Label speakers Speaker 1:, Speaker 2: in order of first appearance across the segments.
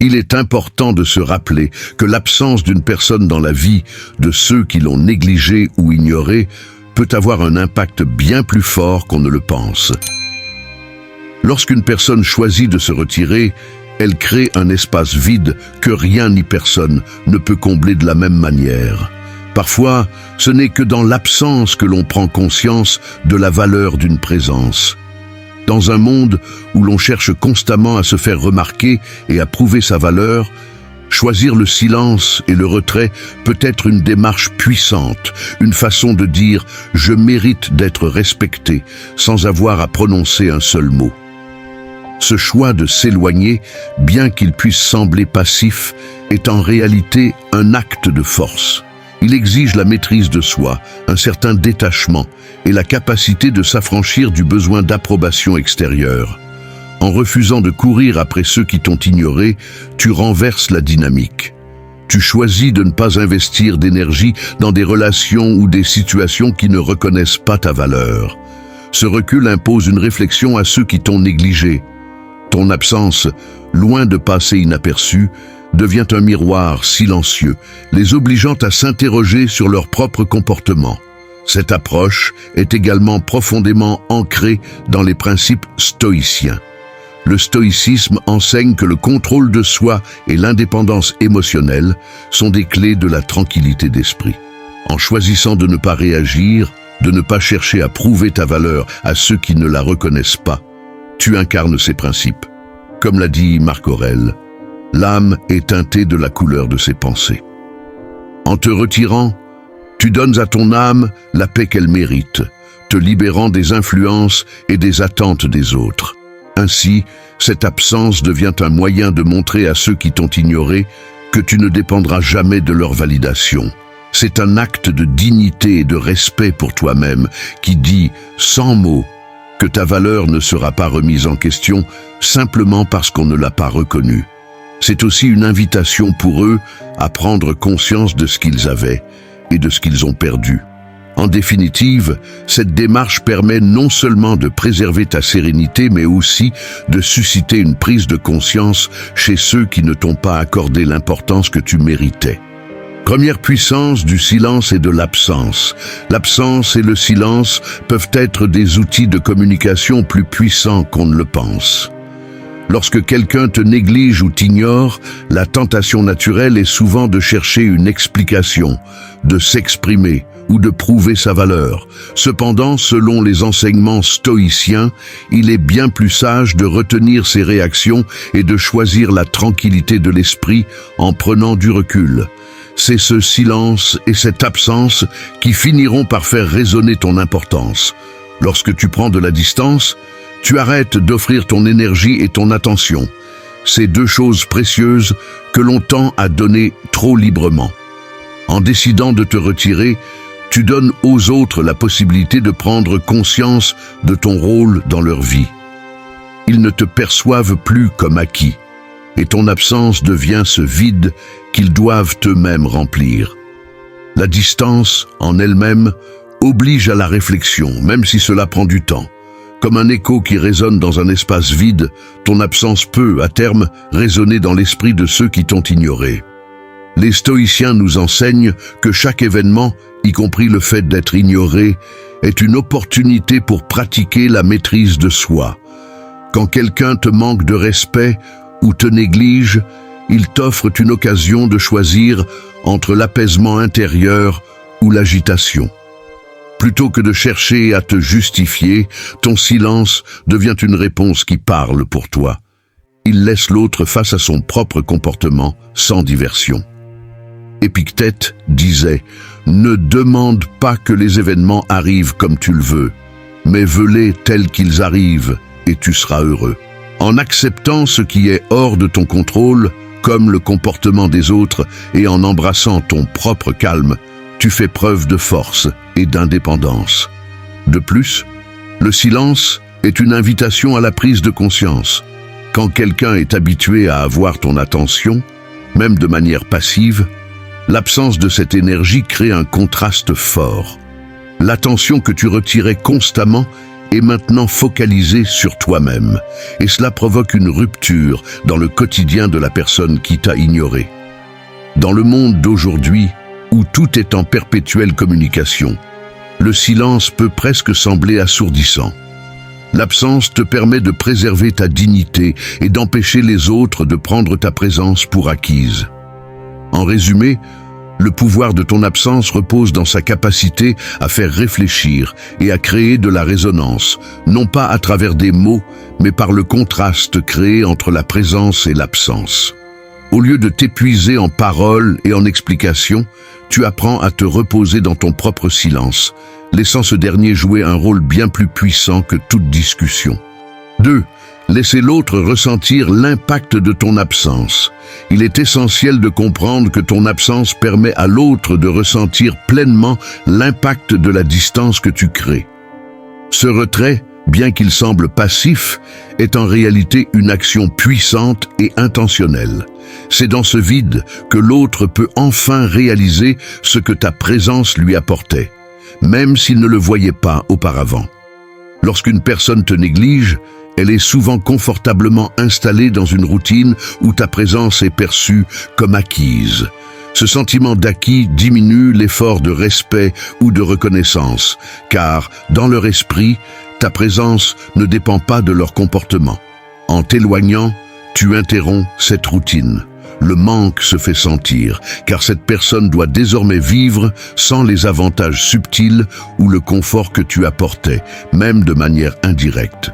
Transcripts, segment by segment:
Speaker 1: Il est important de se rappeler que l'absence d'une personne dans la vie de ceux qui l'ont négligée ou ignorée peut avoir un impact bien plus fort qu'on ne le pense. Lorsqu'une personne choisit de se retirer, elle crée un espace vide que rien ni personne ne peut combler de la même manière. Parfois, ce n'est que dans l'absence que l'on prend conscience de la valeur d'une présence. Dans un monde où l'on cherche constamment à se faire remarquer et à prouver sa valeur, choisir le silence et le retrait peut être une démarche puissante, une façon de dire « je mérite d'être respecté » sans avoir à prononcer un seul mot. Ce choix de s'éloigner, bien qu'il puisse sembler passif, est en réalité un acte de force. Il exige la maîtrise de soi, un certain détachement et la capacité de s'affranchir du besoin d'approbation extérieure. En refusant de courir après ceux qui t'ont ignoré, tu renverses la dynamique. Tu choisis de ne pas investir d'énergie dans des relations ou des situations qui ne reconnaissent pas ta valeur. Ce recul impose une réflexion à ceux qui t'ont négligé. Ton absence, loin de passer inaperçue, devient un miroir silencieux, les obligeant à s'interroger sur leur propre comportement. Cette approche est également profondément ancrée dans les principes stoïciens. Le stoïcisme enseigne que le contrôle de soi et l'indépendance émotionnelle sont des clés de la tranquillité d'esprit. En choisissant de ne pas réagir, de ne pas chercher à prouver ta valeur à ceux qui ne la reconnaissent pas, tu incarnes ces principes. Comme l'a dit Marc Aurèle, l'âme est teintée de la couleur de ses pensées. En te retirant, tu donnes à ton âme la paix qu'elle mérite, te libérant des influences et des attentes des autres. Ainsi, cette absence devient un moyen de montrer à ceux qui t'ont ignoré que tu ne dépendras jamais de leur validation. C'est un acte de dignité et de respect pour toi-même qui dit, sans mots, que ta valeur ne sera pas remise en question simplement parce qu'on ne l'a pas reconnue. C'est aussi une invitation pour eux à prendre conscience de ce qu'ils avaient et de ce qu'ils ont perdu. En définitive, cette démarche permet non seulement de préserver ta sérénité, mais aussi de susciter une prise de conscience chez ceux qui ne t'ont pas accordé l'importance que tu méritais. Première puissance du silence et de l'absence. L'absence et le silence peuvent être des outils de communication plus puissants qu'on ne le pense. Lorsque quelqu'un te néglige ou t'ignore, la tentation naturelle est souvent de chercher une explication, de s'exprimer ou de prouver sa valeur. Cependant, selon les enseignements stoïciens, il est bien plus sage de retenir ses réactions et de choisir la tranquillité de l'esprit en prenant du recul. C'est ce silence et cette absence qui finiront par faire résonner ton importance. Lorsque tu prends de la distance, tu arrêtes d'offrir ton énergie et ton attention. Ces deux choses précieuses que l'on tend à donner trop librement. En décidant de te retirer, tu donnes aux autres la possibilité de prendre conscience de ton rôle dans leur vie. Ils ne te perçoivent plus comme acquis, et ton absence devient ce vide qu'ils doivent eux-mêmes remplir. La distance, en elle-même, oblige à la réflexion, même si cela prend du temps. Comme un écho qui résonne dans un espace vide, ton absence peut, à terme, résonner dans l'esprit de ceux qui t'ont ignoré. Les stoïciens nous enseignent que chaque événement, y compris le fait d'être ignoré, est une opportunité pour pratiquer la maîtrise de soi. Quand quelqu'un te manque de respect ou te néglige, il t'offre une occasion de choisir entre l'apaisement intérieur ou l'agitation. Plutôt que de chercher à te justifier, ton silence devient une réponse qui parle pour toi. Il laisse l'autre face à son propre comportement, sans diversion. Épictète disait « Ne demande pas que les événements arrivent comme tu le veux, mais veux-les tels qu'ils arrivent et tu seras heureux. » En acceptant ce qui est hors de ton contrôle, comme le comportement des autres, et en embrassant ton propre calme, tu fais preuve de force et d'indépendance. De plus, le silence est une invitation à la prise de conscience. Quand quelqu'un est habitué à avoir ton attention, même de manière passive, l'absence de cette énergie crée un contraste fort. L'attention que tu retirais constamment est maintenant focalisé sur toi-même, et cela provoque une rupture dans le quotidien de la personne qui t'a ignoré. Dans le monde d'aujourd'hui, où tout est en perpétuelle communication, le silence peut presque sembler assourdissant. L'absence te permet de préserver ta dignité et d'empêcher les autres de prendre ta présence pour acquise. En résumé, le pouvoir de ton absence repose dans sa capacité à faire réfléchir et à créer de la résonance, non pas à travers des mots, mais par le contraste créé entre la présence et l'absence. Au lieu de t'épuiser en paroles et en explications, tu apprends à te reposer dans ton propre silence, laissant ce dernier jouer un rôle bien plus puissant que toute discussion. 2. Laisser l'autre ressentir l'impact de ton absence. Il est essentiel de comprendre que ton absence permet à l'autre de ressentir pleinement l'impact de la distance que tu crées. Ce retrait, bien qu'il semble passif, est en réalité une action puissante et intentionnelle. C'est dans ce vide que l'autre peut enfin réaliser ce que ta présence lui apportait, même s'il ne le voyait pas auparavant. Lorsqu'une personne te néglige, elle est souvent confortablement installée dans une routine où ta présence est perçue comme acquise. Ce sentiment d'acquis diminue l'effort de respect ou de reconnaissance, car, dans leur esprit, ta présence ne dépend pas de leur comportement. En t'éloignant, tu interromps cette routine. Le manque se fait sentir, car cette personne doit désormais vivre sans les avantages subtils ou le confort que tu apportais, même de manière indirecte.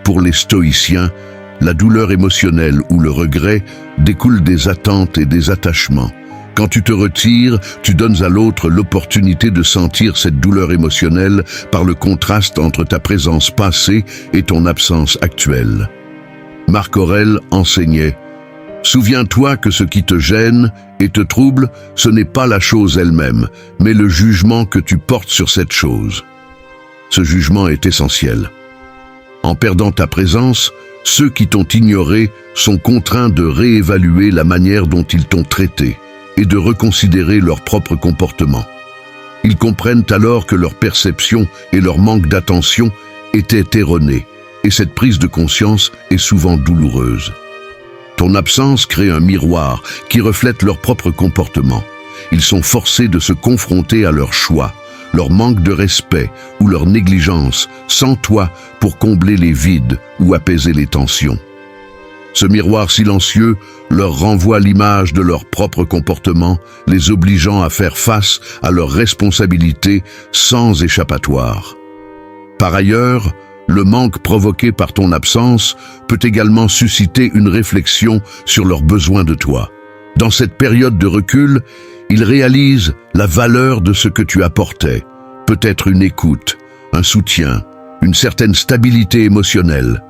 Speaker 1: Pour les stoïciens, la douleur émotionnelle ou le regret découle des attentes et des attachements. Quand tu te retires, tu donnes à l'autre l'opportunité de sentir cette douleur émotionnelle par le contraste entre ta présence passée et ton absence actuelle. Marc Aurèle enseignait « Souviens-toi que ce qui te gêne et te trouble, ce n'est pas la chose elle-même, mais le jugement que tu portes sur cette chose. » Ce jugement est essentiel. En perdant ta présence, ceux qui t'ont ignoré sont contraints de réévaluer la manière dont ils t'ont traité et de reconsidérer leur propre comportement. Ils comprennent alors que leur perception et leur manque d'attention étaient erronés, et cette prise de conscience est souvent douloureuse. Ton absence crée un miroir qui reflète leur propre comportement. Ils sont forcés de se confronter à leurs choix, leur manque de respect ou leur négligence, sans toi pour combler les vides ou apaiser les tensions. Ce miroir silencieux leur renvoie l'image de leur propre comportement, les obligeant à faire face à leurs responsabilités sans échappatoire. Par ailleurs, le manque provoqué par ton absence peut également susciter une réflexion sur leurs besoins de toi. Dans cette période de recul, ils réalisent la valeur de ce que tu apportais, peut-être une écoute, un soutien, une certaine stabilité émotionnelle.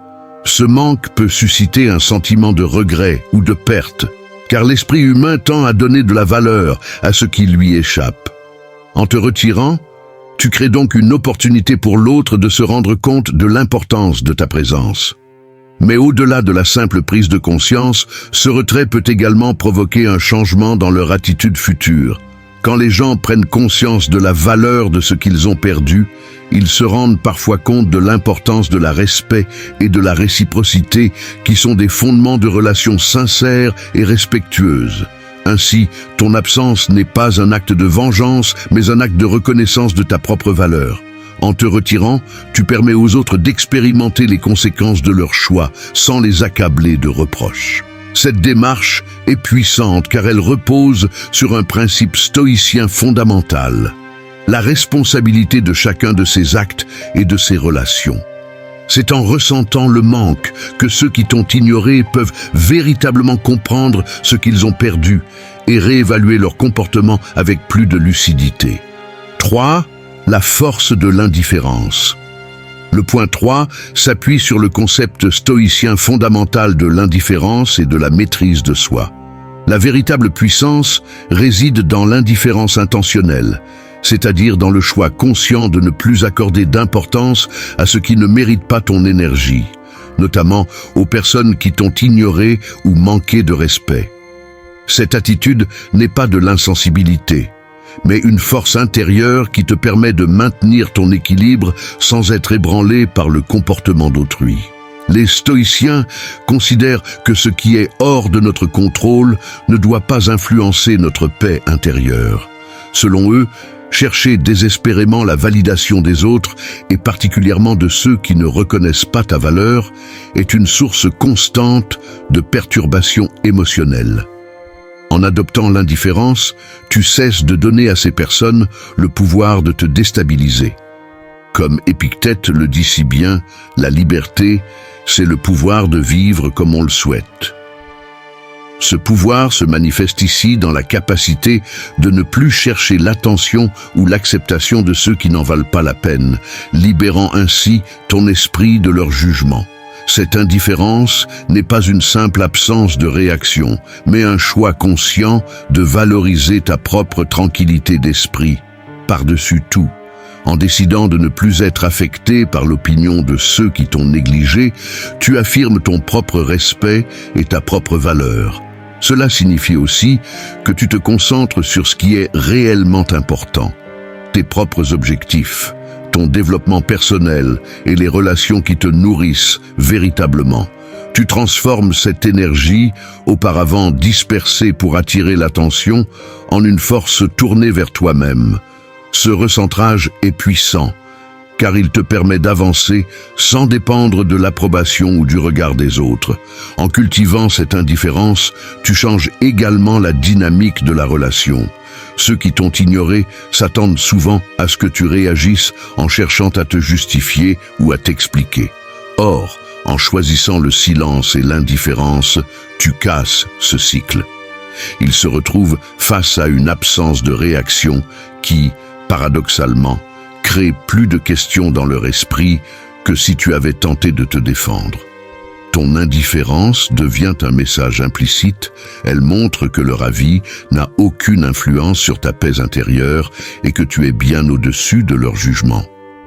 Speaker 1: Ce manque peut susciter un sentiment de regret ou de perte, car l'esprit humain tend à donner de la valeur à ce qui lui échappe. En te retirant, tu crées donc une opportunité pour l'autre de se rendre compte de l'importance de ta présence. Mais au-delà de la simple prise de conscience, ce retrait peut également provoquer un changement dans leur attitude future. Quand les gens prennent conscience de la valeur de ce qu'ils ont perdu, ils se rendent parfois compte de l'importance de la respect et de la réciprocité qui sont des fondements de relations sincères et respectueuses. Ainsi, ton absence n'est pas un acte de vengeance, mais un acte de reconnaissance de ta propre valeur. En te retirant, tu permets aux autres d'expérimenter les conséquences de leurs choix, sans les accabler de reproches. Cette démarche est puissante car elle repose sur un principe stoïcien fondamental: la responsabilité de chacun de ses actes et de ses relations. C'est en ressentant le manque que ceux qui t'ont ignoré peuvent véritablement comprendre ce qu'ils ont perdu et réévaluer leur comportement avec plus de lucidité. 3. La force de l'indifférence. Le point 3 s'appuie sur le concept stoïcien fondamental de l'indifférence et de la maîtrise de soi. La véritable puissance réside dans l'indifférence intentionnelle, c'est-à-dire dans le choix conscient de ne plus accorder d'importance à ce qui ne mérite pas ton énergie, notamment aux personnes qui t'ont ignoré ou manqué de respect. Cette attitude n'est pas de l'insensibilité, mais une force intérieure qui te permet de maintenir ton équilibre sans être ébranlé par le comportement d'autrui. Les stoïciens considèrent que ce qui est hors de notre contrôle ne doit pas influencer notre paix intérieure. Selon eux, chercher désespérément la validation des autres, et particulièrement de ceux qui ne reconnaissent pas ta valeur, est une source constante de perturbations émotionnelles. En adoptant l'indifférence, tu cesses de donner à ces personnes le pouvoir de te déstabiliser. Comme Épictète le dit si bien, la liberté, c'est le pouvoir de vivre comme on le souhaite. Ce pouvoir se manifeste ici dans la capacité de ne plus chercher l'attention ou l'acceptation de ceux qui n'en valent pas la peine, libérant ainsi ton esprit de leur jugement. Cette indifférence n'est pas une simple absence de réaction, mais un choix conscient de valoriser ta propre tranquillité d'esprit, par-dessus tout. En décidant de ne plus être affecté par l'opinion de ceux qui t'ont négligé, tu affirmes ton propre respect et ta propre valeur. Cela signifie aussi que tu te concentres sur ce qui est réellement important, tes propres objectifs, ton développement personnel et les relations qui te nourrissent véritablement. Tu transformes cette énergie, auparavant dispersée pour attirer l'attention, en une force tournée vers toi-même. Ce recentrage est puissant, car il te permet d'avancer sans dépendre de l'approbation ou du regard des autres. En cultivant cette indifférence, tu changes également la dynamique de la relation. Ceux qui t'ont ignoré s'attendent souvent à ce que tu réagisses en cherchant à te justifier ou à t'expliquer. Or, en choisissant le silence et l'indifférence, tu casses ce cycle. Ils se retrouvent face à une absence de réaction qui, paradoxalement, crée plus de questions dans leur esprit que si tu avais tenté de te défendre. Ton indifférence devient un message implicite, elle montre que leur avis n'a aucune influence sur ta paix intérieure et que tu es bien au-dessus de leur jugement.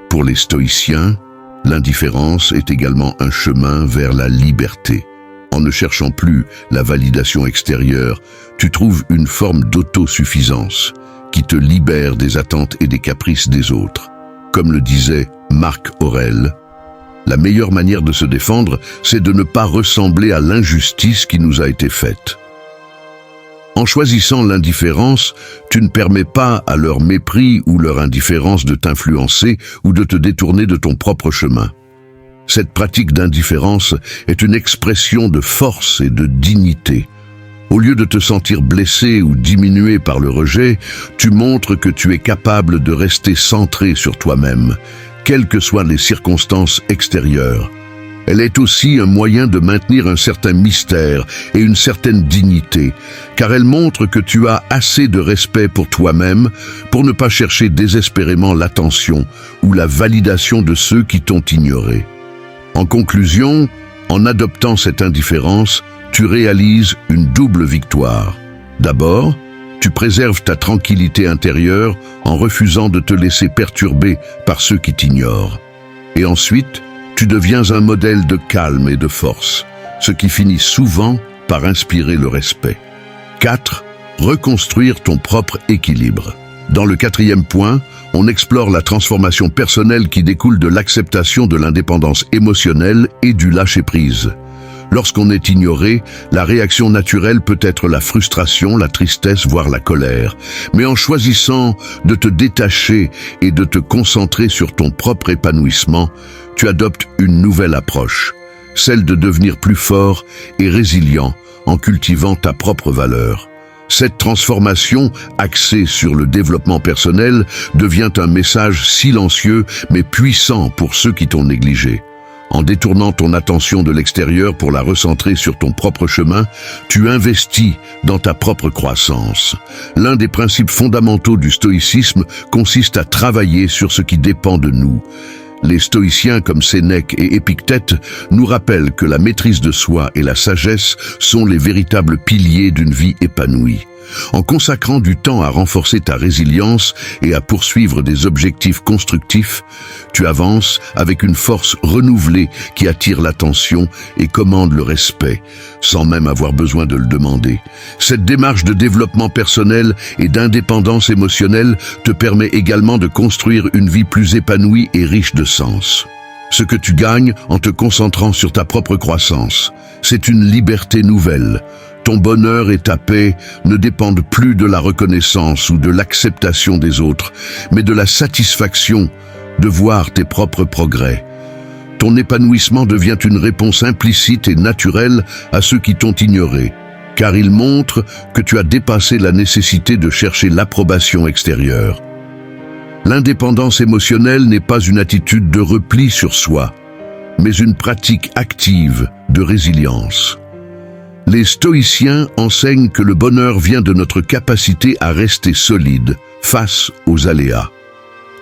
Speaker 1: Pour les stoïciens, l'indifférence est également un chemin vers la liberté. En ne cherchant plus la validation extérieure, tu trouves une forme d'autosuffisance qui te libère des attentes et des caprices des autres. Comme le disait Marc Aurèle, la meilleure manière de se défendre, c'est de ne pas ressembler à l'injustice qui nous a été faite. En choisissant l'indifférence, tu ne permets pas à leur mépris ou leur indifférence de t'influencer ou de te détourner de ton propre chemin. Cette pratique d'indifférence est une expression de force et de dignité. Au lieu de te sentir blessé ou diminué par le rejet, tu montres que tu es capable de rester centré sur toi-même, quelles que soient les circonstances extérieures. Elle est aussi un moyen de maintenir un certain mystère et une certaine dignité, car elle montre que tu as assez de respect pour toi-même pour ne pas chercher désespérément l'attention ou la validation de ceux qui t'ont ignoré. En conclusion, en adoptant cette indifférence, tu réalises une double victoire. D'abord, tu préserves ta tranquillité intérieure en refusant de te laisser perturber par ceux qui t'ignorent. Et ensuite, tu deviens un modèle de calme et de force, ce qui finit souvent par inspirer le respect. 4. Reconstruire ton propre équilibre. Dans le 4e point, on explore la transformation personnelle qui découle de l'acceptation de l'indépendance émotionnelle et du lâcher-prise. Lorsqu'on est ignoré, la réaction naturelle peut être la frustration, la tristesse, voire la colère. Mais en choisissant de te détacher et de te concentrer sur ton propre épanouissement, tu adoptes une nouvelle approche, celle de devenir plus fort et résilient en cultivant ta propre valeur. Cette transformation, axée sur le développement personnel, devient un message silencieux mais puissant pour ceux qui t'ont négligé. En détournant ton attention de l'extérieur pour la recentrer sur ton propre chemin, tu investis dans ta propre croissance. L'un des principes fondamentaux du stoïcisme consiste à travailler sur ce qui dépend de nous. Les stoïciens comme Sénèque et Épictète nous rappellent que la maîtrise de soi et la sagesse sont les véritables piliers d'une vie épanouie. En consacrant du temps à renforcer ta résilience et à poursuivre des objectifs constructifs, tu avances avec une force renouvelée qui attire l'attention et commande le respect, sans même avoir besoin de le demander. Cette démarche de développement personnel et d'indépendance émotionnelle te permet également de construire une vie plus épanouie et riche de sens. Ce que tu gagnes en te concentrant sur ta propre croissance, c'est une liberté nouvelle. Ton bonheur et ta paix ne dépendent plus de la reconnaissance ou de l'acceptation des autres, mais de la satisfaction de voir tes propres progrès. Ton épanouissement devient une réponse implicite et naturelle à ceux qui t'ont ignoré, car il montre que tu as dépassé la nécessité de chercher l'approbation extérieure. L'indépendance émotionnelle n'est pas une attitude de repli sur soi, mais une pratique active de résilience. Les stoïciens enseignent que le bonheur vient de notre capacité à rester solide face aux aléas.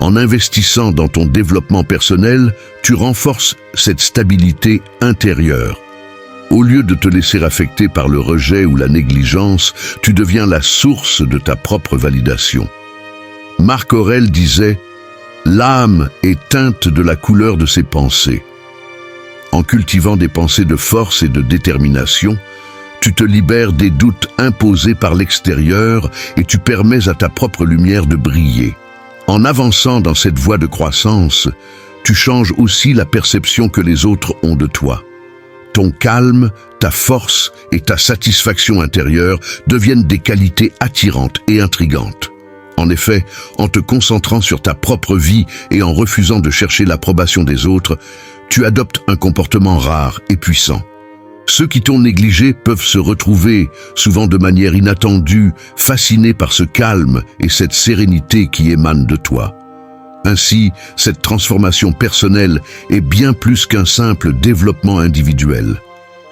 Speaker 1: En investissant dans ton développement personnel, tu renforces cette stabilité intérieure. Au lieu de te laisser affecter par le rejet ou la négligence, tu deviens la source de ta propre validation. Marc Aurèle disait « L'âme est teinte de la couleur de ses pensées ». En cultivant des pensées de force et de détermination, tu te libères des doutes imposés par l'extérieur et tu permets à ta propre lumière de briller. En avançant dans cette voie de croissance, tu changes aussi la perception que les autres ont de toi. Ton calme, ta force et ta satisfaction intérieure deviennent des qualités attirantes et intrigantes. En effet, en te concentrant sur ta propre vie et en refusant de chercher l'approbation des autres, tu adoptes un comportement rare et puissant. Ceux qui t'ont négligé peuvent se retrouver, souvent de manière inattendue, fascinés par ce calme et cette sérénité qui émanent de toi. Ainsi, cette transformation personnelle est bien plus qu'un simple développement individuel.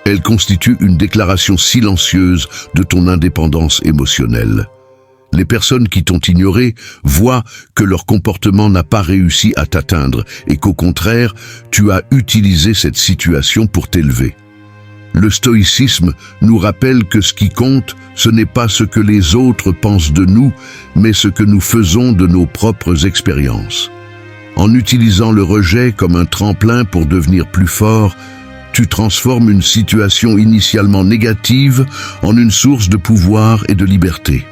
Speaker 1: Elle constitue une déclaration silencieuse de ton indépendance émotionnelle. Les personnes qui t'ont ignoré voient que leur comportement n'a pas réussi à t'atteindre et qu'au contraire, tu as utilisé cette situation pour t'élever. Le stoïcisme nous rappelle que ce qui compte, ce n'est pas ce que les autres pensent de nous, mais ce que nous faisons de nos propres expériences. En utilisant le rejet comme un tremplin pour devenir plus fort, tu transformes une situation initialement négative en une source de pouvoir et de liberté.